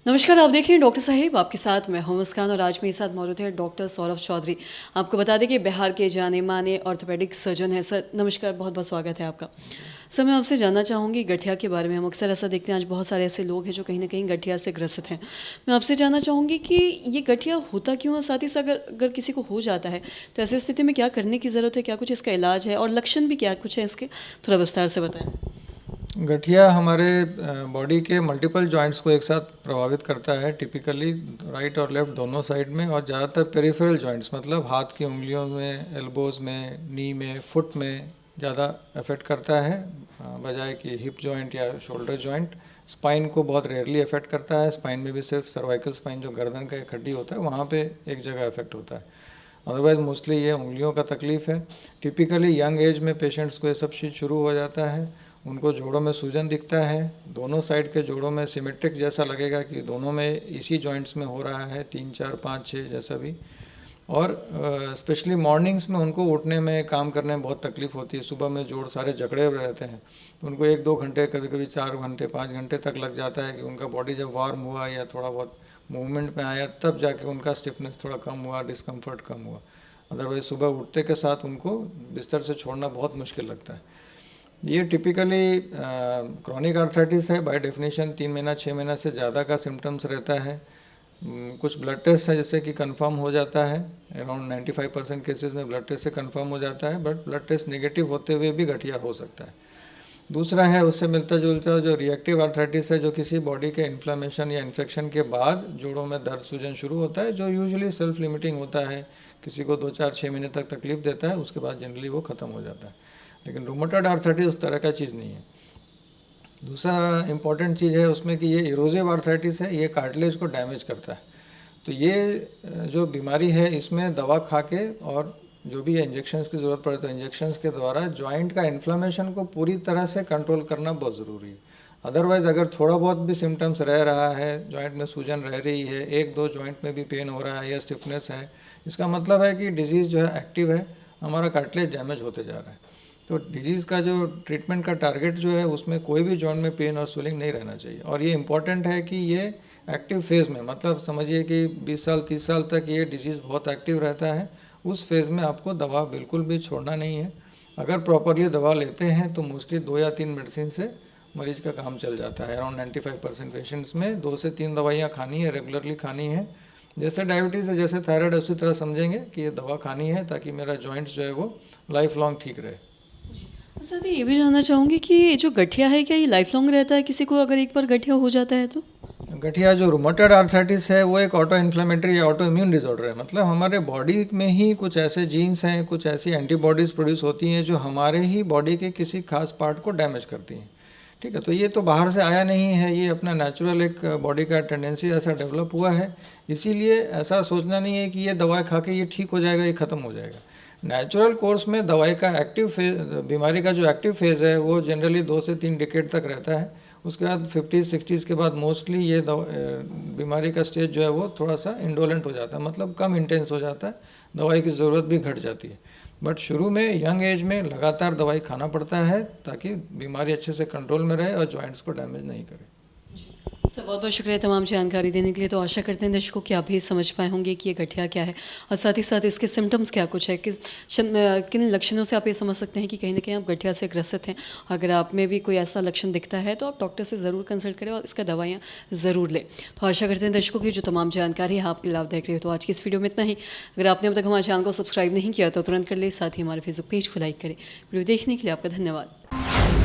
नमस्कार, आप देख रहे हैं डॉक्टर साहिब, आपके साथ मैं हूं मुस्कान और आज मेरे साथ मौजूद है डॉक्टर सौरभ चौधरी। आपको बता दें कि बिहार के जाने माने ऑर्थोपेडिक सर्जन हैं। सर नमस्कार, बहुत बहुत स्वागत है आपका। सर मैं आपसे जानना चाहूँगी गठिया के बारे में। हम अक्सर ऐसा देखते हैं, आज बहुत सारे ऐसे लोग हैं जो कहीं ना कहीं गठिया से ग्रसित हैं। मैं आपसे जानना चाहूँगी कि ये गठिया होता क्यों है, साथ ही साथ अगर अगर किसी को हो जाता है तो ऐसी स्थिति में क्या करने की ज़रूरत है, क्या कुछ इसका इलाज है और लक्षण भी क्या कुछ है इसके, थोड़ा विस्तार से बताएँ। गठिया हमारे बॉडी के मल्टीपल जॉइंट्स को एक साथ प्रभावित करता है, टिपिकली राइट और लेफ्ट दोनों साइड में, और ज़्यादातर पेरिफेरल जॉइंट्स मतलब हाथ की उंगलियों में, एल्बोज़ में, नी में, फुट में ज़्यादा अफेक्ट करता है बजाय कि हिप जॉइंट या शोल्डर जॉइंट। स्पाइन को बहुत रेयरली अफेक्ट करता है। स्पाइन में भी सिर्फ सर्वाइकल स्पाइन जो गर्दन का एक हड्डी होता है वहाँ पे एक जगह अफेक्ट होता है, अदरवाइज मोस्टली ये उंगलियों का तकलीफ़ है। टिपिकली यंग एज में पेशेंट्स को ये सब चीज़ शुरू हो जाता है। उनको जोड़ों में सूजन दिखता है, दोनों साइड के जोड़ों में सिमेट्रिक जैसा लगेगा कि दोनों में इसी जॉइंट्स में हो रहा है, 3, 4, 5, 6 जैसा भी। और स्पेशली मॉर्निंग्स में उनको उठने में, काम करने में बहुत तकलीफ़ होती है। सुबह में जोड़ सारे जकड़े हुए रहते हैं तो उनको 1-2 घंटे, कभी कभी 4 घंटे, 5 घंटे तक लग जाता है कि उनका बॉडी जब वार्म हुआ या थोड़ा बहुत मूवमेंट में आया तब जाके उनका स्टिफनेस थोड़ा कम हुआ, डिस्कम्फर्ट कम हुआ। अदरवाइज सुबह उठते के साथ उनको बिस्तर से छोड़ना बहुत मुश्किल लगता है। ये टिपिकली क्रॉनिक आर्थराइटिस है। बाय डेफिनेशन 3 महीना 6 महीना से ज़्यादा का सिम्टम्स रहता है। कुछ ब्लड टेस्ट है जिससे कि कंफर्म हो जाता है। अराउंड 95% केसेस में ब्लड टेस्ट से कंफर्म हो जाता है, बट ब्लड टेस्ट नेगेटिव होते हुए भी गठिया हो सकता है। दूसरा है उससे मिलता जुलता जो रिएक्टिव आर्थराइटिस है, जो किसी बॉडी के इन्फ्लेमेशन या इन्फेक्शन के बाद जोड़ों में दर्द सूजन शुरू होता है, जो यूजुअली सेल्फ लिमिटिंग होता है। किसी को 2, 4, 6 महीने तक तकलीफ देता है, उसके बाद जनरली वो ख़त्म हो जाता है। लेकिन रूमेटॉइड आर्थराइटिस उस तरह का चीज़ नहीं है। दूसरा इंपॉर्टेंट चीज़ है उसमें कि ये इरोजिव आर्थराइटिस है, ये कार्टिलेज को डैमेज करता है। तो ये जो बीमारी है इसमें दवा खा के और जो भी इंजेक्शंस की ज़रूरत पड़े तो इंजेक्शंस के द्वारा जॉइंट का इन्फ्लेमेशन को पूरी तरह से कंट्रोल करना बहुत ज़रूरी है। अदरवाइज़ अगर थोड़ा बहुत भी सिम्टम्स रह रहा है, जॉइंट में सूजन रह रही है, 1-2 जॉइंट में भी पेन हो रहा है या स्टिफनेस है, इसका मतलब है कि डिजीज़ जो है एक्टिव है, हमारा कार्टिलेज डैमेज होते जा रहा है। तो डिजीज़ का जो ट्रीटमेंट का टारगेट जो है उसमें कोई भी जॉइंट में पेन और स्वेलिंग नहीं रहना चाहिए। और ये इंपॉर्टेंट है कि ये एक्टिव फेज़ में, मतलब समझिए कि 20 साल 30 साल तक ये डिजीज़ बहुत एक्टिव रहता है, उस फेज़ में आपको दवा बिल्कुल भी छोड़ना नहीं है। अगर प्रॉपरली दवा लेते हैं तो मोस्टली 2 या 3 मेडिसिन से मरीज का काम चल जाता है। अराउंड 95% पेशेंट्स में 2 से 3 दवाइयाँ खानी है, रेगुलरली खानी है। जैसे डायबिटीज़ है, जैसे थायराइड है, उसी तरह समझेंगे कि ये दवा खानी है ताकि मेरा जॉइंट्स जो है वो लाइफ लॉन्ग ठीक रहे। सर ये भी जानना चाहूँगी कि जो गठिया है क्या ये लाइफ लॉन्ग रहता है, किसी को अगर एक बार गठिया हो जाता है तो? गठिया जो रूमेटॉइड आर्थराइटिस है वो एक ऑटो इन्फ्लेमेटरी या ऑटो इम्यून डिसऑर्डर है। मतलब हमारे बॉडी में ही कुछ ऐसे जीन्स हैं, कुछ ऐसी एंटीबॉडीज़ प्रोड्यूस होती हैं जो हमारे ही बॉडी के किसी खास पार्ट को डैमेज करती हैं। ठीक है, तो ये तो बाहर से आया नहीं है, ये अपना नेचुरल एक बॉडी का टेंडेंसी ऐसा डेवलप हुआ है। इसीलिए ऐसा सोचना नहीं है कि ये दवाई खा के ये ठीक हो जाएगा, ये ख़त्म हो जाएगा। नेचुरल कोर्स में दवाई का एक्टिव फेज, बीमारी का जो एक्टिव फेज़ है वो जनरली 2 से 3 डिकेड तक रहता है। उसके बाद 50-60s के बाद मोस्टली ये बीमारी का स्टेज जो है वो थोड़ा सा इंडोलेंट हो जाता है, मतलब कम इंटेंस हो जाता है, दवाई की ज़रूरत भी घट जाती है। बट शुरू में यंग एज में लगातार दवाई खाना पड़ता है ताकि बीमारी अच्छे से कंट्रोल में रहे और जॉइंट्स को डैमेज नहीं करे। सर बहुत बहुत शुक्रिया तमाम जानकारी देने के लिए। तो आशा करते हैं दर्शकों कि आप भी समझ पाए होंगे कि ये गठिया क्या है और साथ ही साथ इसके सिम्टम्स क्या कुछ है, किन लक्षणों से आप ये समझ सकते हैं कि कहीं ना कहीं आप गठिया से ग्रसित हैं। अगर आप में भी कोई ऐसा लक्षण दिखता है तो आप डॉक्टर से ज़रूर कंसल्ट करें और इसका दवाइयाँ ज़रूर लें। तो आशा करते हैं दर्शकों की जो तमाम जानकारी है आपके लाभदायक रही हो। तो आज की इस वीडियो में इतना ही। अगर आपने अब तक हमारे चैनल को सब्सक्राइब नहीं किया तो तुरंत कर ले, साथ ही हमारे फेसबुक पेज को लाइक करें। वीडियो देखने के लिए आपका धन्यवाद।